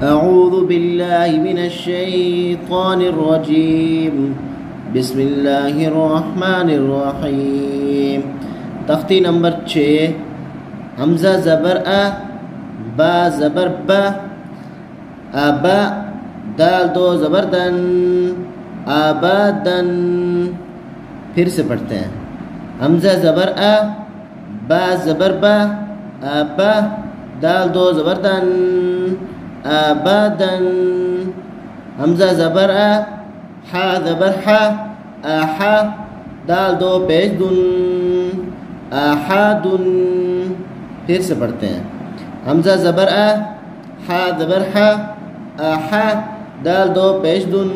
أعوذ بالله من الشيطان الرجيم بسم الله الرحمن الرحيم. تختی نمبر 6. حمزہ زبر ا، با زبر با، ابا، دال دو زبر دن، آبادن. پھر سے پڑھتے ہیں. حمزہ زبر ا، با زبر با، ابا، دال دو زبر دن، آبادن. حمزہ زبر ا، حا زبر حا، آحا، دال دو پیش دن، آحادن. پھر سے پڑھتے ہیں. حمزہ زبر ا، حا زبر حا، آحا، دال دو پیش دن،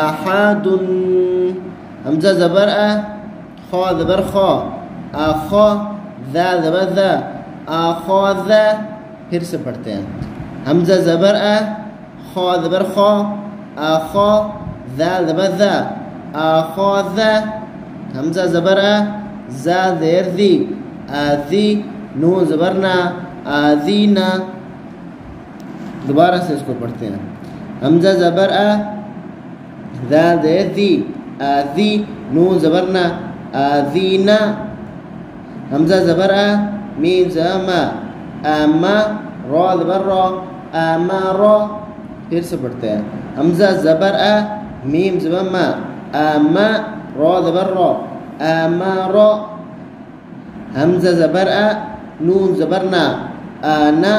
آحادن. حمزہ زبر ا، خا زبر خا، آخا، ذا زبر ذا، آخاذا. پھر سے پڑھتے ہیں. حمزہ زبر ا، خا زبر خا، آخا، ذا زبر ذا، آخاذا. حمزہ زبر ا، زا زیر ذی، آذی، نون زبر نا، آذینا. دوبارہ سے اس کو پڑھتے ہیں. حمزہ زبر ا، زا زیر ذی، آذی، نون زبر نا، آذینا. حمزہ زبر ا، میم زما، آما، را زبر را، آمارا. پھر سے پڑھتے ہیں. حمزہ زبر ا، میم زبر ما، آما، را زبر را، آمارا. حمزہ زبر ا، نون زبر نا، آنا.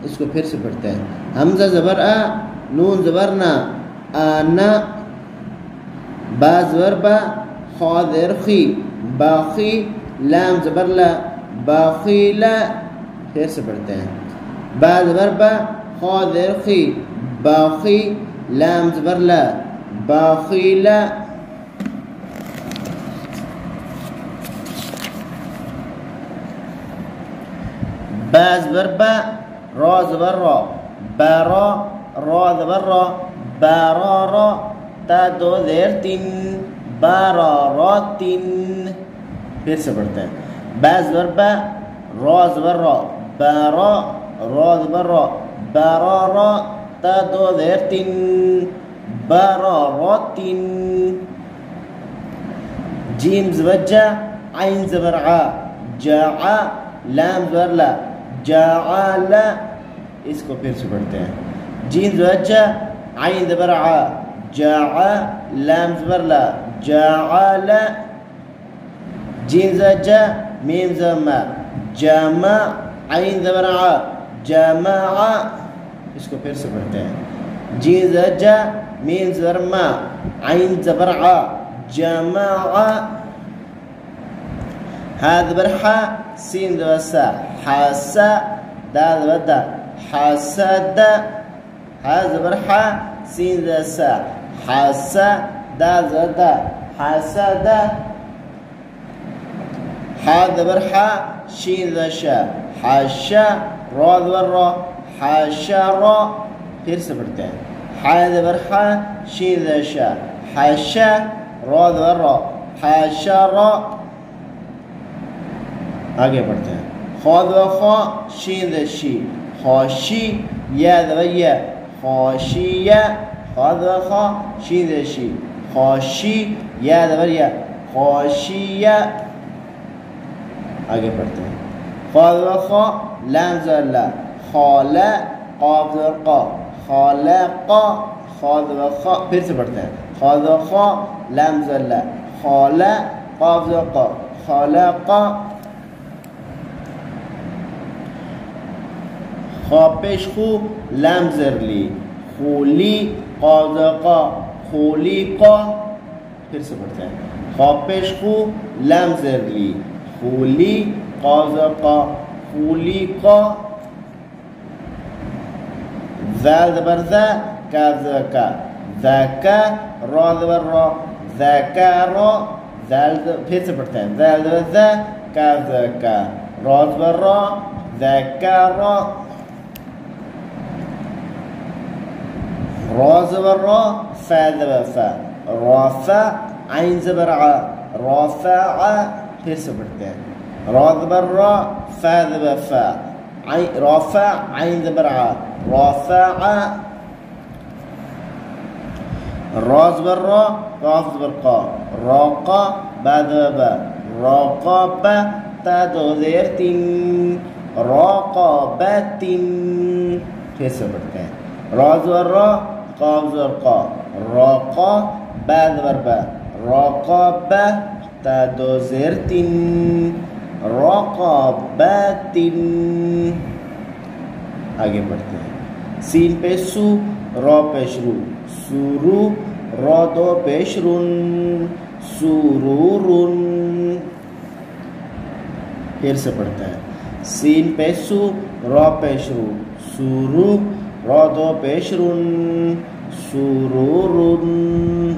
اس کو پھر سے پڑھتے ہیں. حمزہ زبر ا، نون زبر نا، آنا. با زبر با، خا زیر خی، باخی، لام زبر لا، باخیلا. پھر سے پڑھتے ہیں. با زبر با، خا زیر خی، باخی، لام زبر لا، باخیلا. با زبر با، را زبر را، بارا، را زبر را، بارارا، تا دو زیر تین، باراراتین. پھر سے پڑھتے ہیں. با زبر با، را زبر را، بارا، را زبر را، بارارا، تا دو زیر تین، باراراتین. جیم زبر جا، عین زبر عا، جاعا، لام زبر لا، جاعالا. اس کو پھر سے پڑھتے ہیں. جیم زبر جا، عین زبر عا، جاعا، لام زبر لا، جاعالا. جیم زبر جا، میم زبر ما، جامع، عین زبر عا، جامعا. اس کو پھر سے پڑھتے ہیں. جیم زبر جا، میم زبر ما، عین زبر عا، جامعا. ها زبر حا، سین زبر سا، حاسا، دا زبر دا، حاسدا. ها زبر حا، سین زبر سا، حاسا، دا زبر دا، حاسدا. حا زبر حا، شین زبر شا، حاشا، را زبر را، حاشارا. پھر سے پڑھتے ہیں. حا زبر حا، شین زبر شا، حاشا، را زبر را، حاشارا. آگے پڑھتے ہیں. خا زبر خا، شین زبر شی، خاشی، یا زبر یا، خاشیہ. خا زبر خا، شین زبر شی، خاشی، یا زبر یا، خاشیہ. آگے پڑھتے ہیں. خا زبر خا، لام زبر لا، خالا، قاف زبر قا، خالقا. خا زبر خا. پھر سے پڑھتے ہیں. خا زبر خا، لام زبر لا، خالا، قاف زبر قا، خالقا. خا پیش خو، لام زر لی، خولی، قاف زبر قا، خولیقا. پھر سے پڑھتے ہیں. خا پیش خو، لام زر لی، خولی، قاف زبر قا، خولیقا. ذا زبر ذا، کاف زبر کا، ذاکا، را زبر را، ذاکارا. پھر سے پڑھتے ہیں. ذا زبر ذا، کاف زبر کا، را زبر را، ذاکارا. را زبر را، فا زبر فا، رافع، عین زبر ع، رافع. پھر سے پڑھتے ہیں. را زبر را، فا زبر فا، رافع عين زبر ع رافع را زبر را قاف زبر قا راقا با زبر با راقب تا دو زیر تین راقبت پھر سے پڑھتے ہیں را زبر را قاف زبر قا راقا با زبر با راقب تا دو زیر تین راقبت آگے بڑھتے ہیں سین پہ سو را پیش رو سورو را دو پیش رن سورورن پھر سے پڑھتے ہیں سین پہ سو را پیش رو سورو را دو پیش رن سورورن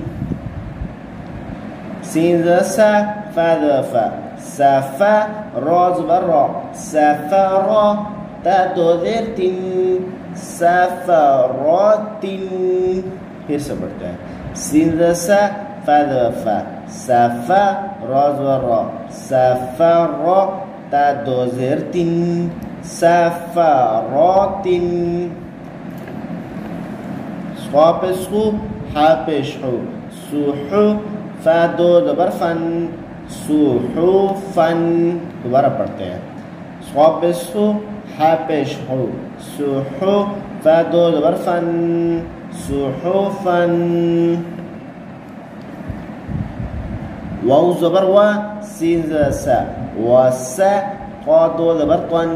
سین سا فا فا سفا را زبر را سفرا تا دو زیر تین سفرات پھر سے پڑھتے ہیں سین سا فا فا سفا را زبر را سفرا تا دو زیر تین سفرات صا پیش خو حا پیش حو سوحو فا دو زبر فن سوحوفن دوبارہ پڑھتے ہیں صا پیش خو حا پیش حو سوحو فا دو زبر فن سوحوفن واو زبر وا سین سا وسا قا دو زبر قن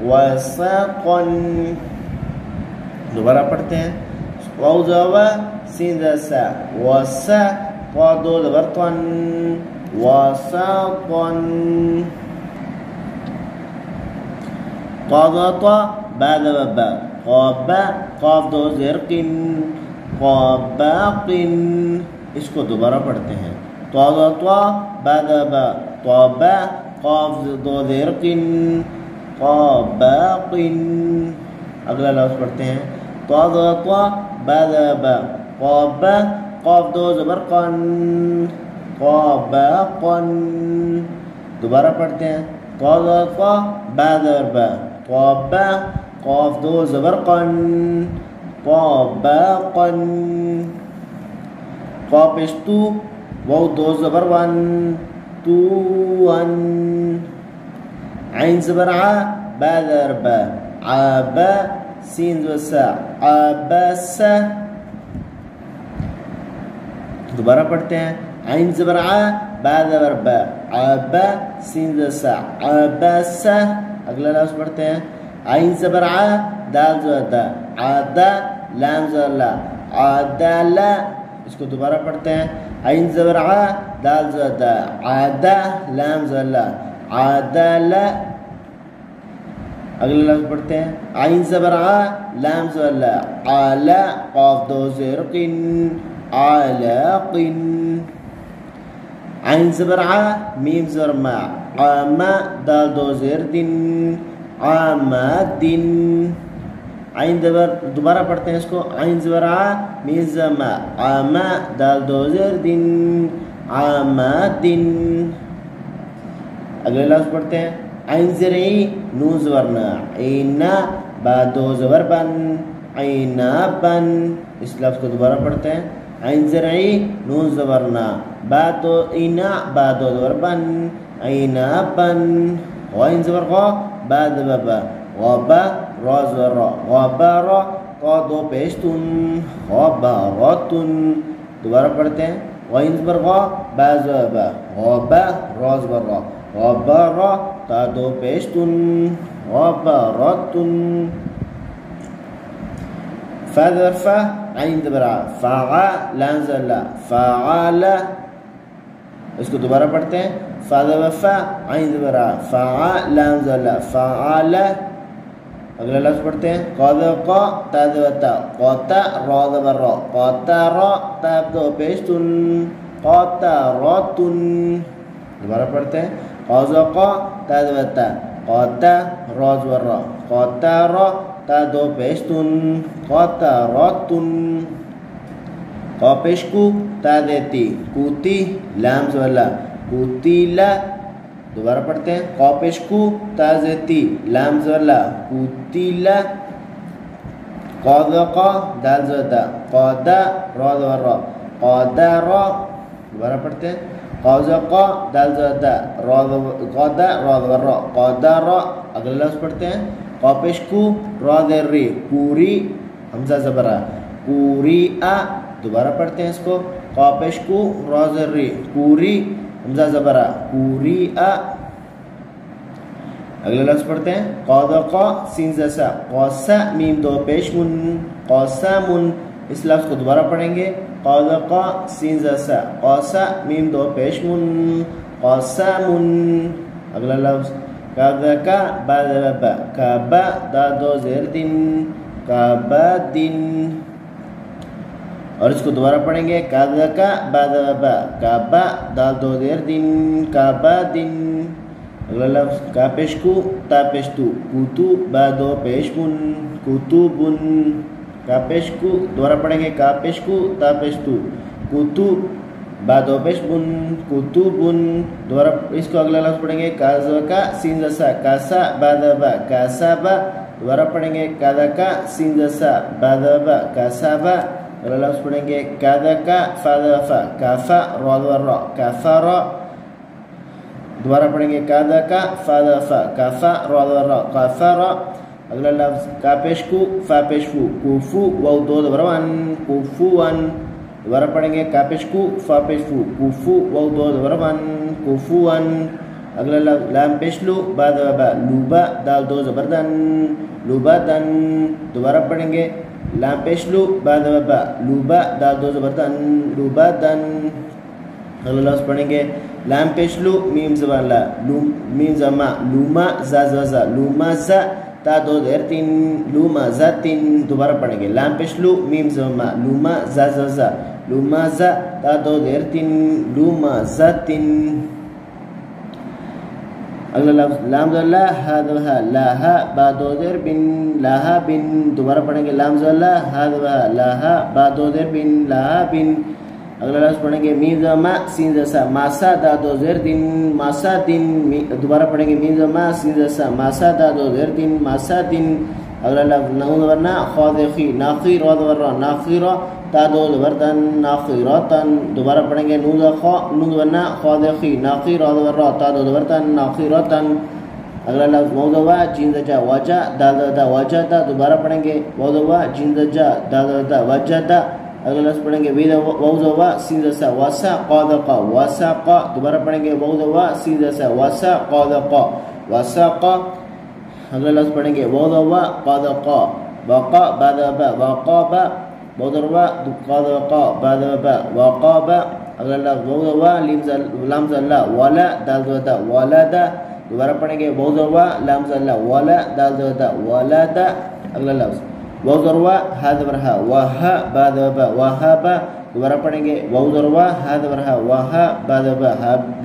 وساقن دوبارہ پڑھتے ہیں واو زبر سین سا وسا قا دو زبر قن وساقن قضط با زبر با قابا قاف دو زیر قن قاباقن اس کو دوبارہ پڑھتے ہیں قضط با زبر قابا قاف دو زیر قن قاباقن اگلا لفظ پڑھتے ہیں قضط با زبر قابا قاف دو زبر قن قاباقن دوبارہ پڑھتے ہیں قضط با زبر با قابا قاف دو زبر قن قاباقن قا پیش تو واو دو زبر ون تو ون عین زبر ع با زبر با عبا سین زبر سا عبس دوبارہ پڑھتے ہیں عین زبر ع با زبر با عبا سین زبر سا عبس اگلا لفظ پڑھتے ہیں عین زبر ع دال زبر دا عدا لام زبر لا عدلا اس کو دوبارہ پڑھتے ہیں عین زبر ع دال زبر دا عدا لام زبر لا عدلا اگلا لفظ پڑھتے ہیں عین زبر ع لام زبر لا علا قاف دو زیر قن علاقن عین زبر ع میم زبر ما عما دال دو زیر دن عمادن عین زبر دوبارہ پڑھتے ہیں اس کو عین زبر ع میم زبر ما عما دال دو زیر دن عمادن اگلے لفظ پڑھتے ہیں عین زبر ع نون زبر نا عینا با دو زبر بن عینابن اس لفظ کو دوبارہ پڑھتے ہیں عین زبر ع نون زبر نا با دو عینا با دو زبر بن عینابن غین زبر غا با زبر با غابا را زبر را غابارا قا دو پیشتن غاباراتن دوبارہ پڑھتے ہیں غین زبر غا با زبر با غابا را زبر را غابارا تا دو پیشتن غاباراتن فا زبر فا عین زبر ع فعا لام زبر لا فعالا اس کو دوبارہ پڑھتے ہیں فا زبر فا عین زبر ع فعا لام زبر لا فعالا اگلا لفظ پڑھتے ہیں قا تا زبر تا قاتا را زبر را قاتارا تا دو پیشتن قاتاراتن دوبارہ پڑھتے ہیں قا تا زبر تا قاتا را زبر را قاتارا تا دو پیشتن قاتاراتن قا پیش کو تا دیتی کوتی لام زبر لا کوتیلا دوبارہ پڑھتے ہیں قا پیش کو تا زیر تی لام زبر لا قتیلا قا دال زبر دا قادا را زبر را قادرا دوبارہ پڑھتے ہیں قا دال زبر دا قادا را زبر را قادرا اگلا لفظ پڑھتے ہیں قا پیش کو را زیر ری قوری حمزہ زبر آ قوری آ دوبارہ پڑھتے ہیں اس کو قا پیش کو را زیر ری قوری حمزہ زبر آ قوری آ اگلا لفظ پڑھتے ہیں قا سین زسا قاسا میم دو پیش من قاسمن اس لفظ کو دوبارہ پڑھیں گے قا سین زسا قاسا میم دو پیش من قاسمن اگلا لفظ کا با کعبہ دا دو زیر دن کعبدن اور اس کو دوبارہ پڑھیں گے کا با کعبہ دا دو زیر دن کعبدن اگلا لفظ کا پیش کو تا پیش تو کتب با دو پیش من کتبن کا پیش کو دوبارہ پڑھیں گے کا پیش کو تا پیش تو کتب با دو پیش من کتبن دوبارہ اس کو اگلا لفظ پڑھیں گے کا سین زسا کاسا با کاسا با دوبارہ پڑھیں گے کا سین زسا با کاسا با اگلا لفظ پڑھیں گے کا فا کافا را کافرا دوبارہ پڑھیں گے کا فا کافا را کافرا اگلا لفظ کا پیش کو فا پیش فو کوفو واو دو زبر ون کوفوان دوبارہ پڑھیں گے کا پیش کو فا پیش فو کوفو واو دو زبر ون کوفوان اگلا لفظ لام پیش لو با لوبا دال دو زبر دن لوبا دن دوبارہ پڑھیں گے لام پیش لو با لوبا دال دو زبر دن لوبا دن اگلا لفظ پڑھیں گے لام پیش لو میم زبر لا میم زما لوما زا لوما زا تا دو زیر تین لوما زا تین دوبارہ پڑھیں گے لام پیش لو میم زما لوما زا لوما زا تا دو زیر تین لوما زا تین اگلا لفظ لام زبر لا ہا لاہا با دو زیر بن لاہا بن دوبارہ پڑھیں گے لام زبر لا ہا لاہا با دو زیر بن لاہا بن اگلا لفظ پڑھیں گے میم زما سین زسا ماسا دا دو زیر دن ماسا دن دوبارہ پڑھیں گے میم زما سین زسا ماسا دا دو زیر دن ماسا دن اگلا لفظ نون زبر نا خا خی ناخی را زبر را ناخیرا تا دو زبر دن ناخیراتن دوبارہ پڑھیں گے نون زبر نا خا خی ناخی را زبر را تا دو زبر دن ناخیراتن اگلا لفظ موضوع جین زجا واجا دال دا واجا دا دوبارہ پڑھیں گے موضوع جین زجا دال دا واجا دا اگلا لفظ پڑھیں گے ووضوا سین زسا واسا قادقا واساقا دوبارہ پڑھیں گے ووضوا سین زسا واسا قادقا واساقا اگلا لفظ پڑھیں گے ووضوا قادقا وقا بعد وقابا وضروا قادقا بعد وقابا اگلا لفظ ووضوا لام زلا ولا دال دا ولدا دوبارہ پڑھیں گے ووضوا لام زلا ولا دال دا ولدا اگلا لفظ وضروا هذا برها وها بعد وهابا دوبارہ پڑھیں گے وضروا هذا برها وها بعد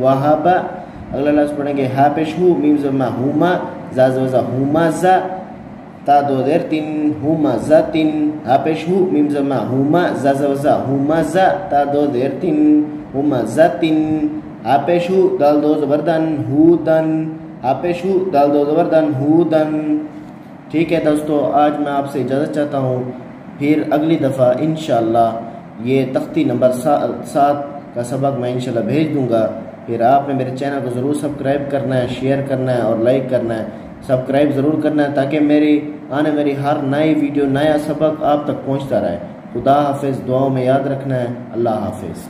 وهابا اگلا لفظ پڑھیں گے ہا پیش ہو میم زما ہما زا ہما زا تا دو زیر تین ہما زا تین ہا پیش ہو میم زما ہما زا ہما زا تا دو زیر تین ہما زا تین ہا پیش ہو دال دو زبردن ہو دن ہا پیش ہو دال دو زبردن ہو دن ٹھیک ہے دوستو، آج میں آپ سے اجازت چاہتا ہوں، پھر اگلی دفعہ انشاءاللہ یہ تختی نمبر 7 کا سبق میں انشاءاللہ بھیج دوں گا۔ پھر آپ نے میرے چینل کو ضرور سبسکرائب کرنا ہے، شیئر کرنا ہے اور لائک کرنا ہے، سبسکرائب ضرور کرنا ہے تاکہ میری ہر نئی ویڈیو نیا سبق آپ تک پہنچتا رہے۔ خدا حافظ، دعاؤں میں یاد رکھنا ہے۔ اللہ حافظ۔